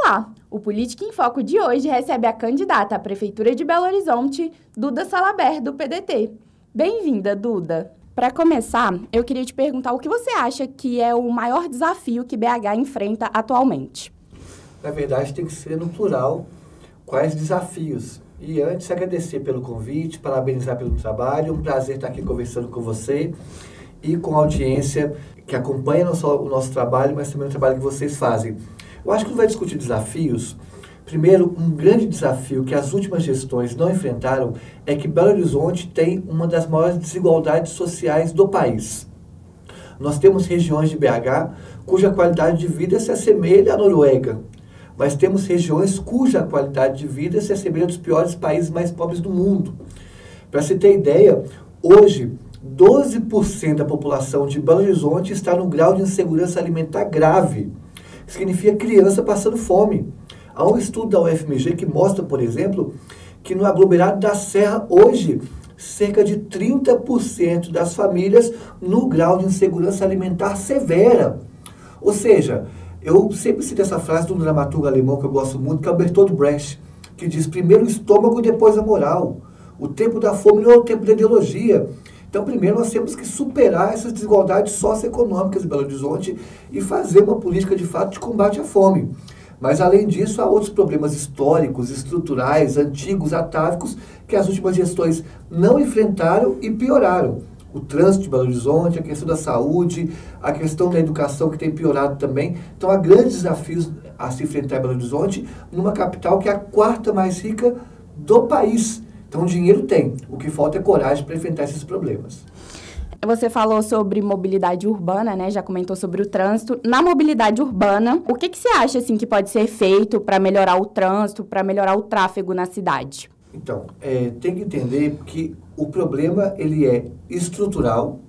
Olá! O Política em Foco de hoje recebe a candidata à Prefeitura de Belo Horizonte, Duda Salabert, do PDT. Bem-vinda, Duda! Para começar, eu queria te perguntar o que você acha que é o maior desafio que BH enfrenta atualmente? Na verdade, tem que ser no plural quais desafios. E antes, agradecer pelo convite, parabenizar pelo trabalho. Um prazer estar aqui conversando com você e com a audiência que acompanha não só o nosso trabalho, mas também o trabalho que vocês fazem. Eu acho que não vai discutir desafios. Primeiro, um grande desafio que as últimas gestões não enfrentaram é que Belo Horizonte tem uma das maiores desigualdades sociais do país. Nós temos regiões de BH cuja qualidade de vida se assemelha à Noruega, mas temos regiões cuja qualidade de vida se assemelha dos piores países mais pobres do mundo. Para você ter ideia, hoje 12% da população de Belo Horizonte está no grau de insegurança alimentar grave, que significa criança passando fome. Há um estudo da UFMG que mostra, por exemplo, que no aglomerado da Serra, hoje, cerca de 30% das famílias no grau de insegurança alimentar severa. Ou seja, eu sempre cito essa frase de um dramaturgo alemão que eu gosto muito, que é o Bertolt Brecht, que diz primeiro o estômago, depois a moral. O tempo da fome não é o tempo da ideologia. Então, primeiro, nós temos que superar essas desigualdades socioeconômicas em Belo Horizonte e fazer uma política, de fato, de combate à fome. Mas, além disso, há outros problemas históricos, estruturais, antigos, atávicos, que as últimas gestões não enfrentaram e pioraram. O trânsito de Belo Horizonte, a questão da saúde, a questão da educação, que tem piorado também. Então, há grandes desafios a se enfrentar em Belo Horizonte, numa capital que é a quarta mais rica do país. Então, dinheiro tem. O que falta é coragem para enfrentar esses problemas. Você falou sobre mobilidade urbana, né? Já comentou sobre o trânsito. Na mobilidade urbana, o que você acha assim, que pode ser feito para melhorar o trânsito, para melhorar o tráfego na cidade? Então, tem que entender que o problema ele é estrutural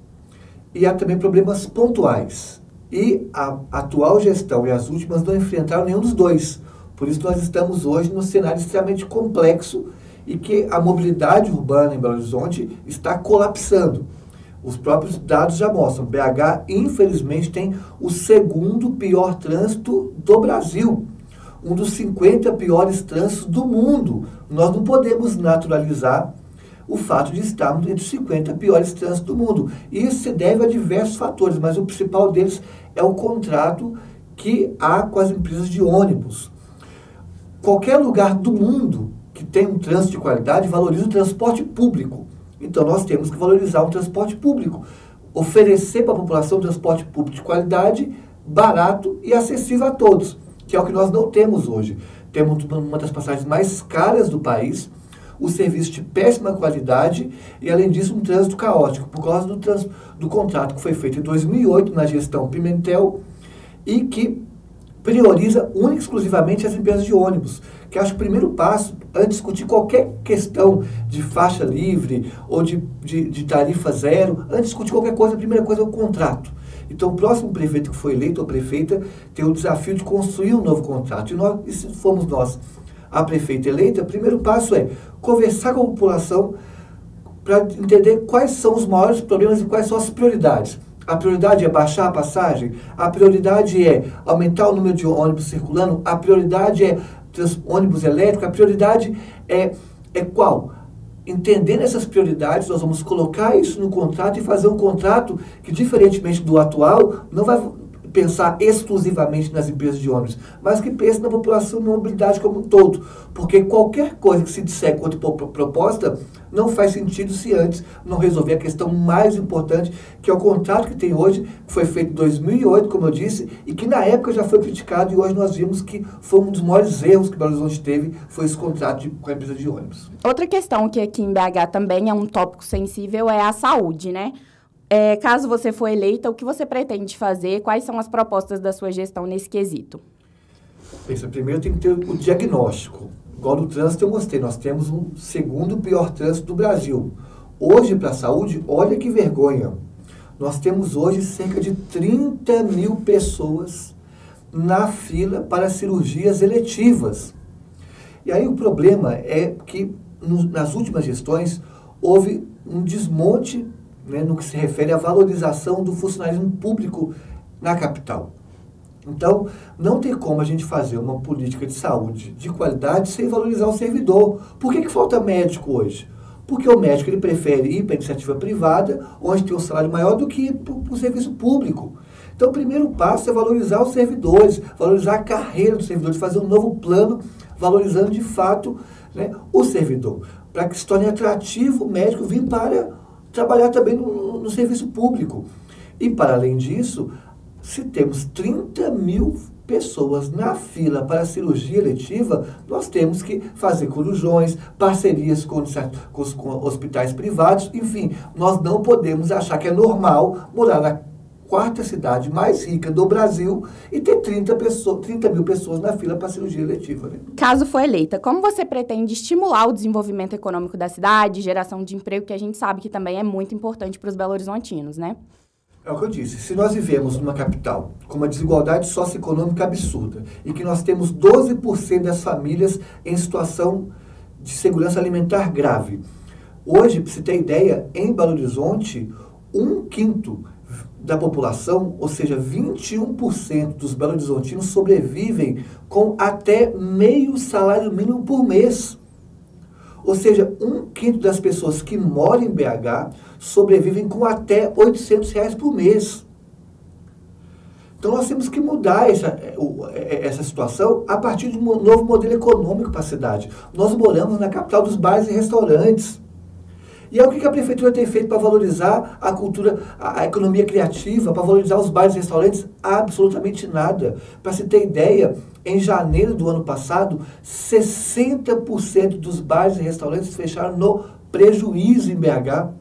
e há também problemas pontuais. E a atual gestão e as últimas não enfrentaram nenhum dos dois. Por isso nós estamos hoje num cenário extremamente complexo e que a mobilidade urbana em Belo Horizonte está colapsando. Os próprios dados já mostram. BH, infelizmente, tem o segundo pior trânsito do Brasil. Um dos 50 piores trânsitos do mundo. Nós não podemos naturalizar o fato de estarmos entre os 50 piores trânsitos do mundo. Isso se deve a diversos fatores, mas o principal deles é o contrato que há com as empresas de ônibus. Qualquer lugar do mundo que tem um trânsito de qualidade valoriza o transporte público. Então, nós temos que valorizar o transporte público, oferecer para a população um transporte público de qualidade, barato e acessível a todos, que é o que nós não temos hoje. Temos uma das passagens mais caras do país, o serviço de péssima qualidade e, além disso, um trânsito caótico, por causa do contrato que foi feito em 2008 na gestão Pimentel e que prioriza única e exclusivamente as empresas de ônibus, que acho que o primeiro passo, antes de discutir qualquer questão de faixa livre ou de tarifa zero, antes de discutir qualquer coisa, a primeira coisa é o contrato. Então, o próximo prefeito que foi eleito ou prefeita tem o desafio de construir um novo contrato. E se formos nós a prefeita eleita, o primeiro passo é conversar com a população para entender quais são os maiores problemas e quais são as prioridades. A prioridade é baixar a passagem? A prioridade é aumentar o número de ônibus circulando? A prioridade é ônibus elétrico? A prioridade é qual? Entendendo essas prioridades, nós vamos colocar isso no contrato e fazer um contrato que, diferentemente do atual, não vai pensar exclusivamente nas empresas de ônibus, mas que pense na população, na mobilidade como um todo. Porque qualquer coisa que se disser contra proposta não faz sentido se antes não resolver a questão mais importante, que é o contrato que tem hoje, que foi feito em 2008, como eu disse, e que na época já foi criticado e hoje nós vimos que foi um dos maiores erros que Belo Horizonte teve, foi esse contrato com a empresa de ônibus. Outra questão que aqui em BH também é um tópico sensível é a saúde, né? Caso você for eleita, o que você pretende fazer? Quais são as propostas da sua gestão nesse quesito? Pensa, primeiro tem que ter o diagnóstico. Igual no trânsito eu mostrei, nós temos um segundo pior trânsito do Brasil. Hoje, para a saúde, olha que vergonha. Nós temos hoje cerca de 30 mil pessoas na fila para cirurgias eletivas. E aí o problema é que nas últimas gestões houve um desmonte, né, no que se refere à valorização do funcionalismo público na capital. Então, não tem como a gente fazer uma política de saúde de qualidade sem valorizar o servidor. Por que falta médico hoje? Porque o médico ele prefere ir para a iniciativa privada, onde tem um salário maior do que ir para o serviço público. Então, o primeiro passo é valorizar os servidores, valorizar a carreira dos servidores, fazer um novo plano, valorizando de fato, né, o servidor, para que se torne atrativo o médico vir para trabalhar também no serviço público. E, para além disso, se temos 30 mil pessoas na fila para a cirurgia eletiva, nós temos que fazer corujões, parcerias com hospitais privados, enfim, nós não podemos achar que é normal morar na quarta cidade mais rica do Brasil e ter 30 mil pessoas na fila para a cirurgia eletiva. Né? Caso for eleita, como você pretende estimular o desenvolvimento econômico da cidade, geração de emprego, que a gente sabe que também é muito importante para os belo-horizontinos, né? É o que eu disse, se nós vivemos numa capital com uma desigualdade socioeconômica absurda e que nós temos 12% das famílias em situação de segurança alimentar grave. Hoje, para você ter ideia, em Belo Horizonte, 1/5 da população, ou seja, 21% dos belo-horizontinos sobrevivem com até meio salário mínimo por mês. Ou seja, 1/5 das pessoas que moram em BH sobrevivem com até R$800 por mês. Então nós temos que mudar essa situação a partir de um novo modelo econômico para a cidade. Nós moramos na capital dos bares e restaurantes. E é o que a prefeitura tem feito para valorizar a cultura, a economia criativa, para valorizar os bares e restaurantes? Absolutamente nada. Para se ter ideia, em janeiro do ano passado, 60% dos bares e restaurantes fecharam no prejuízo em BH.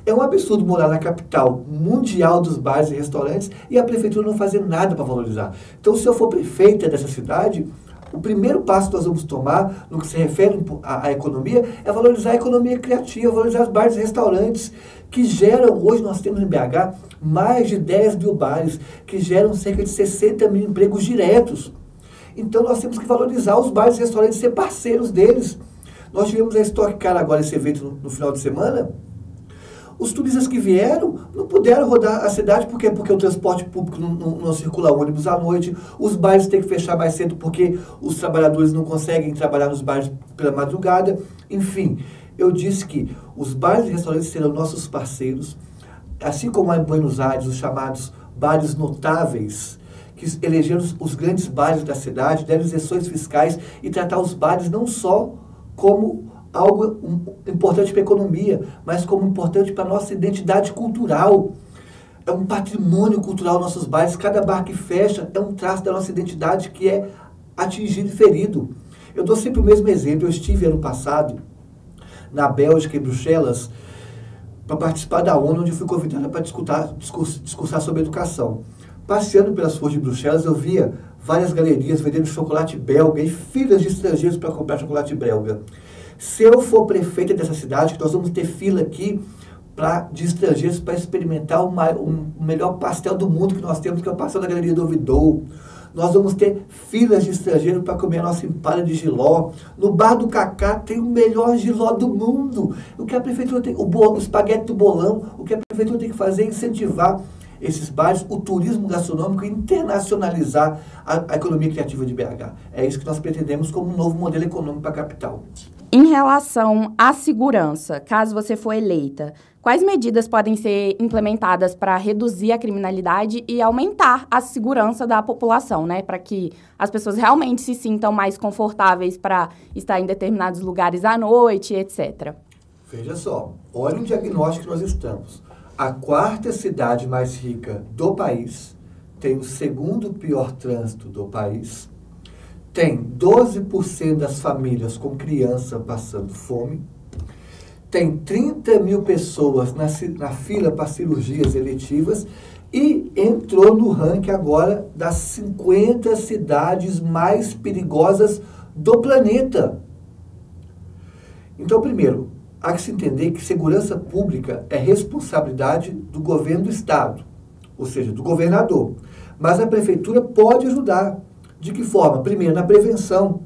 É um absurdo morar na capital mundial dos bares e restaurantes e a prefeitura não fazer nada para valorizar. Então, se eu for prefeita dessa cidade, o primeiro passo que nós vamos tomar, no que se refere à economia, é valorizar a economia criativa, valorizar os bares e restaurantes, que geram, hoje nós temos em BH, mais de 10 mil bares, que geram cerca de 60 mil empregos diretos. Então nós temos que valorizar os bares e restaurantes, ser parceiros deles. Nós tivemos a Stock Car agora, esse evento no final de semana. Os turistas que vieram não puderam rodar a cidade, por quê? Porque o transporte público não circula ônibus à noite, os bares têm que fechar mais cedo porque os trabalhadores não conseguem trabalhar nos bares pela madrugada. Enfim, eu disse que os bares e restaurantes serão nossos parceiros, assim como há em Buenos Aires os chamados bares notáveis, que elegeram os grandes bares da cidade, deram isenções fiscais e tratar os bares não só como algo importante para a economia, mas como importante para a nossa identidade cultural. É um patrimônio cultural nossos bares. Cada bar que fecha é um traço da nossa identidade que é atingido e ferido. Eu dou sempre o mesmo exemplo. Eu estive ano passado na Bélgica, em Bruxelas, para participar da ONU, onde eu fui convidada para discursar sobre educação. Passeando pelas ruas de Bruxelas, eu via várias galerias vendendo chocolate belga e filas de estrangeiros para comprar chocolate belga. Se eu for prefeita dessa cidade, nós vamos ter fila aqui de estrangeiros para experimentar o melhor pastel do mundo que nós temos, que é o pastel da Galeria do Ouvidor. Nós vamos ter filas de estrangeiros para comer a nossa empada de jiló. No Bar do Cacá tem o melhor jiló do mundo. O que a prefeitura tem, o espaguete do bolão, o que a prefeitura tem que fazer é incentivar esses bares, o turismo gastronômico, internacionalizar a economia criativa de BH. É isso que nós pretendemos como um novo modelo econômico para a capital. Em relação à segurança, caso você for eleita, quais medidas podem ser implementadas para reduzir a criminalidade e aumentar a segurança da população, né? Para que as pessoas realmente se sintam mais confortáveis para estar em determinados lugares à noite, etc. Veja só, olha o diagnóstico que nós estamos. A quarta cidade mais rica do país tem o segundo pior trânsito do país, tem 12% das famílias com criança passando fome, tem 30 mil pessoas na fila para cirurgias eletivas e entrou no ranking agora das 50 cidades mais perigosas do planeta. Então, primeiro, há que se entender que segurança pública é responsabilidade do governo do estado, ou seja, do governador. Mas a prefeitura pode ajudar. De que forma? Primeiro, na prevenção.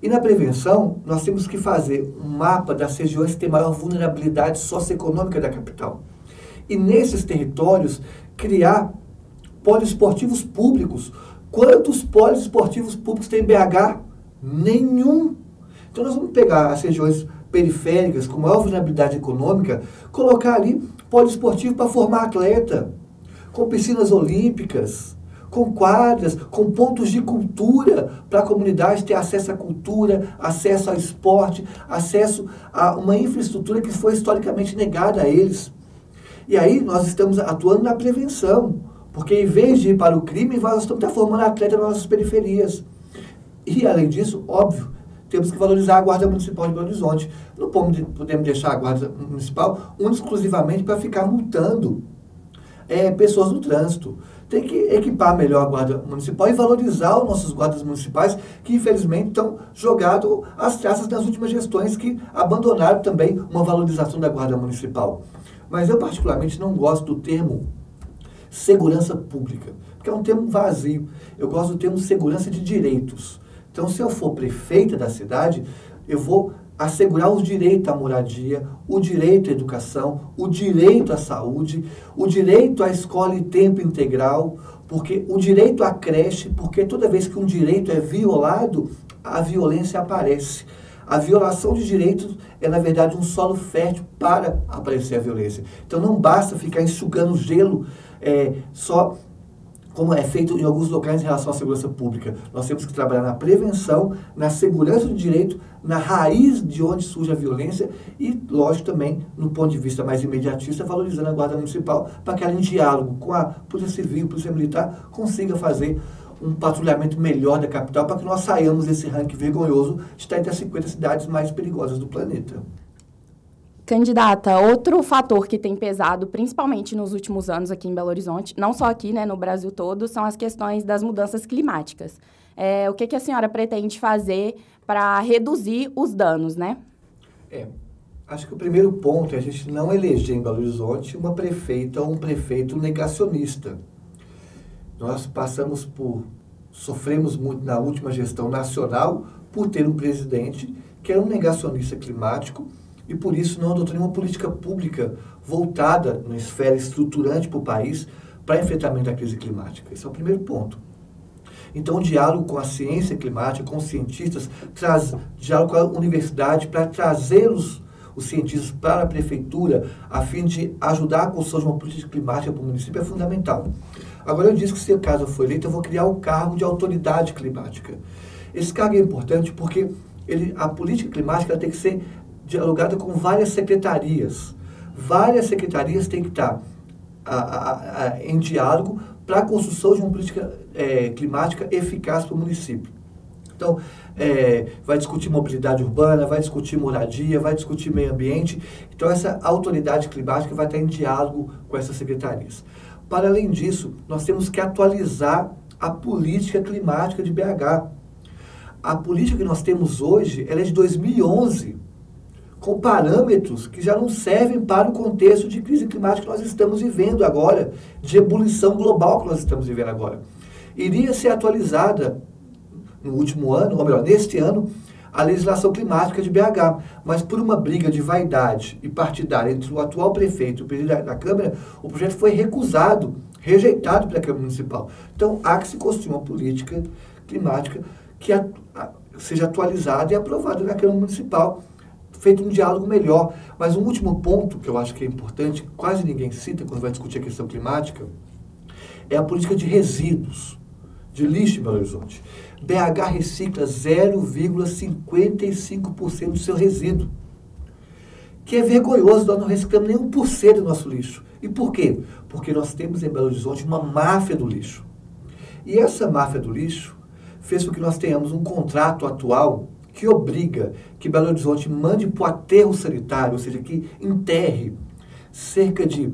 E na prevenção, nós temos que fazer um mapa das regiões que têm maior vulnerabilidade socioeconômica da capital. E nesses territórios, criar poliesportivos públicos. Quantos poliesportivos públicos tem em BH? Nenhum. Então nós vamos pegar as regiões periféricas com maior vulnerabilidade econômica, colocar ali poliesportivo para formar atleta, com piscinas olímpicas, com quadras, com pontos de cultura para a comunidade ter acesso à cultura, acesso ao esporte, acesso a uma infraestrutura que foi historicamente negada a eles. E aí nós estamos atuando na prevenção, porque em vez de ir para o crime, nós estamos formando atleta nas nossas periferias. E além disso, óbvio, temos que valorizar a Guarda Municipal de Belo Horizonte. Não podemos deixar a Guarda Municipal exclusivamente para ficar multando pessoas no trânsito. Tem que equipar melhor a Guarda Municipal e valorizar os nossos guardas municipais, que infelizmente estão jogados às traças nas últimas gestões, que abandonaram também uma valorização da Guarda Municipal. Mas eu particularmente não gosto do termo segurança pública, porque é um termo vazio. Eu gosto do termo segurança de direitos. Então, se eu for prefeita da cidade, eu vou assegurar o direito à moradia, o direito à educação, o direito à saúde, o direito à escola em tempo integral, porque o direito à creche, porque toda vez que um direito é violado, a violência aparece. A violação de direitos é, na verdade, um solo fértil para aparecer a violência. Então, não basta ficar enxugando gelo só como é feito em alguns locais em relação à segurança pública. Nós temos que trabalhar na prevenção, na segurança do direito, na raiz de onde surge a violência e, lógico, também, no ponto de vista mais imediatista, valorizando a Guarda Municipal para que ela, em diálogo com a Polícia Civil, Polícia Militar, consiga fazer um patrulhamento melhor da capital para que nós saiamos desse ranking vergonhoso de estar entre as 50 cidades mais perigosas do planeta. Candidata, outro fator que tem pesado, principalmente nos últimos anos aqui em Belo Horizonte, não só aqui, né, no Brasil todo, são as questões das mudanças climáticas. O que a senhora pretende fazer para reduzir os danos, né? Acho que o primeiro ponto é a gente não eleger em Belo Horizonte uma prefeita ou um prefeito negacionista. Nós sofremos muito na última gestão nacional por ter um presidente que era um negacionista climático, e por isso não adotou nenhuma política pública voltada na esfera estruturante para o país para enfrentamento da crise climática. Esse é o primeiro ponto. Então, o diálogo com a ciência climática, com os cientistas, diálogo com a universidade para trazer os cientistas para a prefeitura a fim de ajudar a construção de uma política climática para o município é fundamental. Agora, eu disse que se caso eu for eleito, eu vou criar o cargo de autoridade climática. Esse cargo é importante porque a política climática ela tem que ser dialogada com várias secretarias. Várias secretarias têm que estar em diálogo para a construção de uma política climática eficaz para o município. Então, vai discutir mobilidade urbana, vai discutir moradia, vai discutir meio ambiente. Então, essa autoridade climática vai estar em diálogo com essas secretarias. Para além disso, nós temos que atualizar a política climática de BH. A política que nós temos hoje, ela é de 2011, com parâmetros que já não servem para o contexto de crise climática que nós estamos vivendo agora, de ebulição global que nós estamos vivendo agora. Iria ser atualizada no último ano, ou melhor, neste ano, a legislação climática de BH, mas por uma briga de vaidade e partidária entre o atual prefeito e o presidente da Câmara, o projeto foi recusado, rejeitado pela Câmara Municipal. Então, há que se construir uma política climática que seja atualizada e aprovada na Câmara Municipal, feito um diálogo melhor. Mas um último ponto que eu acho que é importante, quase ninguém cita quando vai discutir a questão climática, é a política de resíduos, de lixo em Belo Horizonte. BH recicla 0,55% do seu resíduo, que é vergonhoso, nós não reciclamos nem 1% do nosso lixo. E por quê? Porque nós temos em Belo Horizonte uma máfia do lixo. E essa máfia do lixo fez com que nós tenhamos um contrato atual que obriga que Belo Horizonte mande para o aterro sanitário, ou seja, que enterre cerca de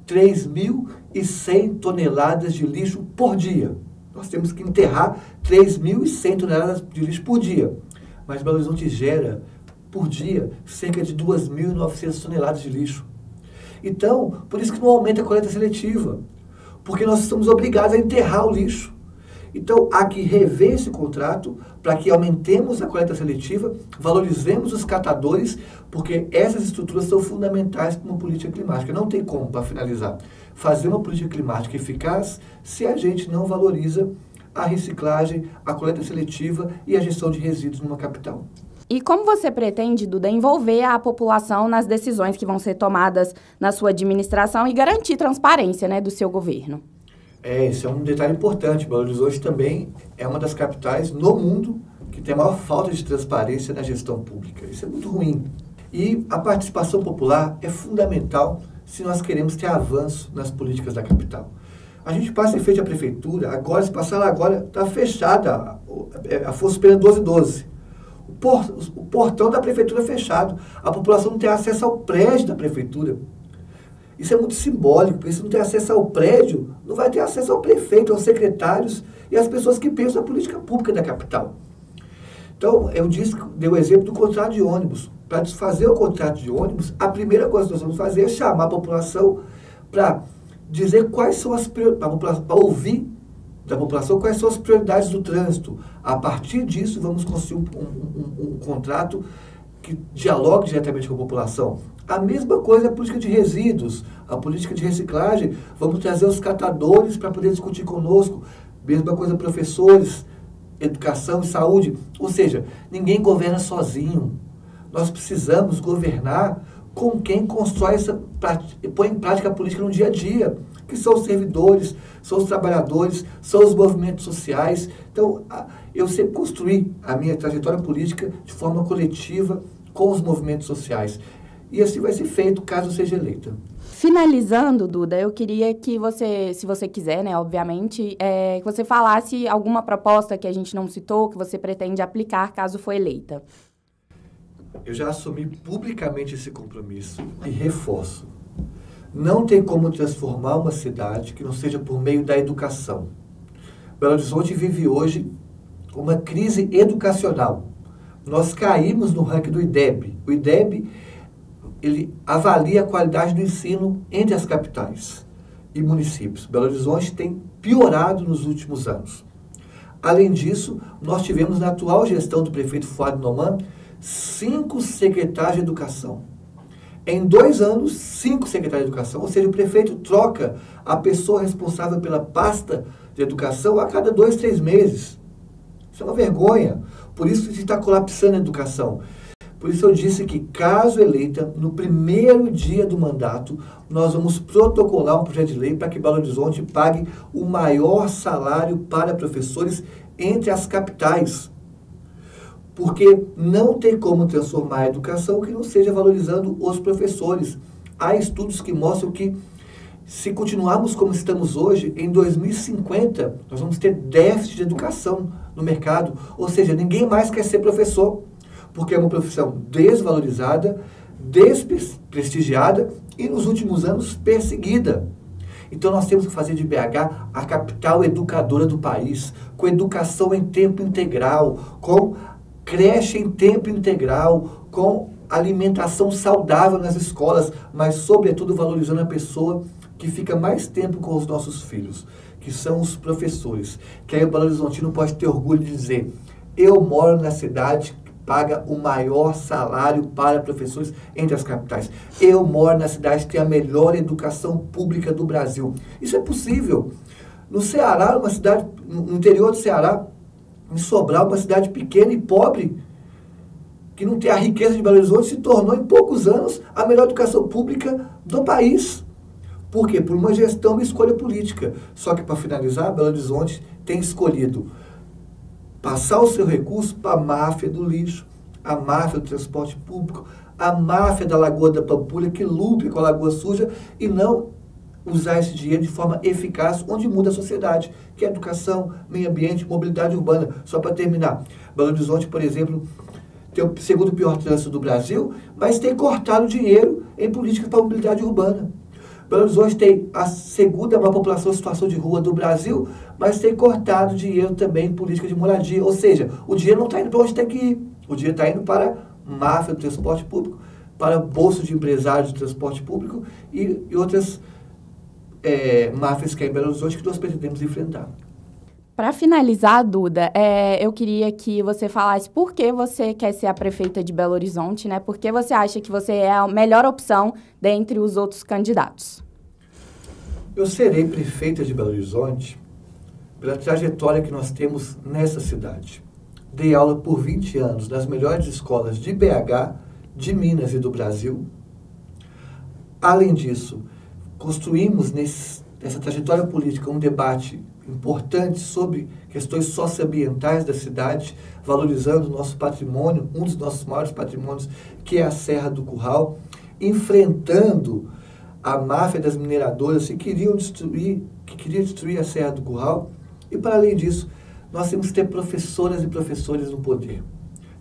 3.100 toneladas de lixo por dia. Nós temos que enterrar 3.100 toneladas de lixo por dia. Mas Belo Horizonte gera, por dia, cerca de 2.900 toneladas de lixo. Então, por isso que não aumenta a coleta seletiva. Porque nós estamos obrigados a enterrar o lixo. Então, há que rever esse contrato para que aumentemos a coleta seletiva, valorizemos os catadores, porque essas estruturas são fundamentais para uma política climática. Não tem como, para finalizar, fazer uma política climática eficaz se a gente não valoriza a reciclagem, a coleta seletiva e a gestão de resíduos numa capital. E como você pretende, Duda, envolver a população nas decisões que vão ser tomadas na sua administração e garantir transparência, né, do seu governo? Esse é um detalhe importante. Belo Horizonte também é uma das capitais no mundo que tem a maior falta de transparência na gestão pública. Isso é muito ruim. E a participação popular é fundamental se nós queremos ter avanço nas políticas da capital. A gente passa em frente à prefeitura, agora, se passar lá agora, está fechada a Afonso Pena 1212. O portão da prefeitura é fechado. A população não tem acesso ao prédio da prefeitura. Isso é muito simbólico, porque se não tem acesso ao prédio, não vai ter acesso ao prefeito, aos secretários e às pessoas que pensam na política pública da capital. Então, dei o exemplo do contrato de ônibus. Para desfazer o contrato de ônibus, a primeira coisa que nós vamos fazer é chamar a população para dizer quais são para ouvir da população quais são as prioridades do trânsito. A partir disso, vamos construir um contrato que dialogue diretamente com a população. A mesma coisa a política de resíduos, a política de reciclagem. Vamos trazer os catadores para poder discutir conosco. Mesma coisa professores, educação e saúde. Ou seja, ninguém governa sozinho. Nós precisamos governar com quem constrói põe em prática a política no dia a dia, que são os servidores, são os trabalhadores, são os movimentos sociais. Então, eu sempre construí a minha trajetória política de forma coletiva com os movimentos sociais. E assim vai ser feito caso seja eleita. Finalizando, Duda, eu queria que você, se você quiser, né, obviamente, que você falasse alguma proposta que a gente não citou, que você pretende aplicar caso for eleita. Eu já assumi publicamente esse compromisso e reforço. Não tem como transformar uma cidade que não seja por meio da educação. Belo Horizonte vive hoje uma crise educacional. Nós caímos no ranking do IDEB. O IDEB, ele avalia a qualidade do ensino entre as capitais e municípios. Belo Horizonte tem piorado nos últimos anos. Além disso, nós tivemos na atual gestão do prefeito Fuad Noman 5 secretários de educação. Em 2 anos, 5 secretários de educação, ou seja, o prefeito troca a pessoa responsável pela pasta de educação a cada 2, 3 meses. Isso é uma vergonha. Por isso que a gente está colapsando a educação. Por isso eu disse que, caso eleita, no primeiro dia do mandato, nós vamos protocolar um projeto de lei para que Belo Horizonte pague o maior salário para professores entre as capitais. Porque não tem como transformar a educação que não seja valorizando os professores. Há estudos que mostram que, se continuarmos como estamos hoje, em 2050, nós vamos ter déficit de educação no mercado. Ou seja, ninguém mais quer ser professor, porque é uma profissão desvalorizada, desprestigiada e, nos últimos anos, perseguida. Então, nós temos que fazer de BH a capital educadora do país, com educação em tempo integral, com creche em tempo integral, com alimentação saudável nas escolas, mas, sobretudo, valorizando a pessoa que fica mais tempo com os nossos filhos, que são os professores. Que aí o Belo Horizontino pode ter orgulho de dizer: eu moro na cidade que paga o maior salário para professores entre as capitais. Eu moro na cidade que tem a melhor educação pública do Brasil. Isso é possível. No Ceará, uma cidade, no interior do Ceará, em Sobral, uma cidade pequena e pobre, que não tem a riqueza de Belo Horizonte, se tornou em poucos anos a melhor educação pública do país. Por quê? Por uma gestão e escolha política. Só que, para finalizar, Belo Horizonte tem escolhido passar o seu recurso para a máfia do lixo, a máfia do transporte público, a máfia da Lagoa da Pampulha, que lucra com a Lagoa Suja, e não usar esse dinheiro de forma eficaz, onde muda a sociedade, que é educação, meio ambiente, mobilidade urbana. Só para terminar, Belo Horizonte, por exemplo, tem o segundo pior trânsito do Brasil, mas tem cortado dinheiro em políticas para mobilidade urbana. Belo Horizonte tem a segunda maior população em situação de rua do Brasil, mas tem cortado dinheiro também em política de moradia. Ou seja, o dinheiro não está indo para onde tem que ir. O dinheiro está indo para máfia do transporte público, para bolsa de empresários do transporte público e outras máfias que há em Belo Horizonte que nós pretendemos enfrentar. Para finalizar, Duda, eu queria que você falasse por que você quer ser a prefeita de Belo Horizonte, né? Por que você acha que você é a melhor opção dentre os outros candidatos? Eu serei prefeita de Belo Horizonte pela trajetória que nós temos nessa cidade. Dei aula por 20 anos nas melhores escolas de BH, de Minas e do Brasil. Além disso, construímos nessa trajetória política um debate importante sobre questões socioambientais da cidade, valorizando o nosso patrimônio, um dos nossos maiores patrimônios, que é a Serra do Curral, enfrentando a máfia das mineradoras que queria destruir a Serra do Curral. E, para além disso, nós temos que ter professoras e professores no poder.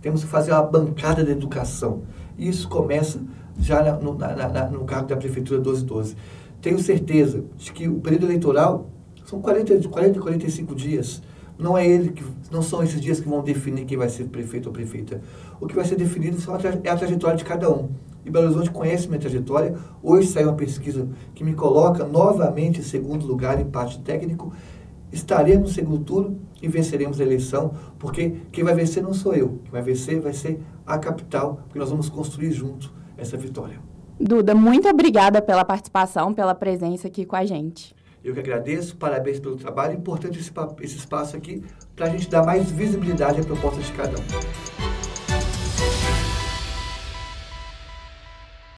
Temos que fazer uma bancada de educação. E isso começa já no cargo da Prefeitura 1212. Tenho certeza de que o período eleitoral são 40 e 45 dias. Não são esses dias que vão definir quem vai ser prefeito ou prefeita. O que vai ser definido é a trajetória de cada um. E Belo Horizonte conhece minha trajetória. Hoje saiu uma pesquisa que me coloca novamente em segundo lugar em empate técnico. Estaremos no segundo turno e venceremos a eleição, porque quem vai vencer não sou eu. Quem vai vencer vai ser a capital, porque nós vamos construir junto essa vitória. Duda, muito obrigada pela participação, pela presença aqui com a gente. Eu que agradeço, parabéns pelo trabalho. É importante esse espaço aqui para a gente dar mais visibilidade à proposta de cada um.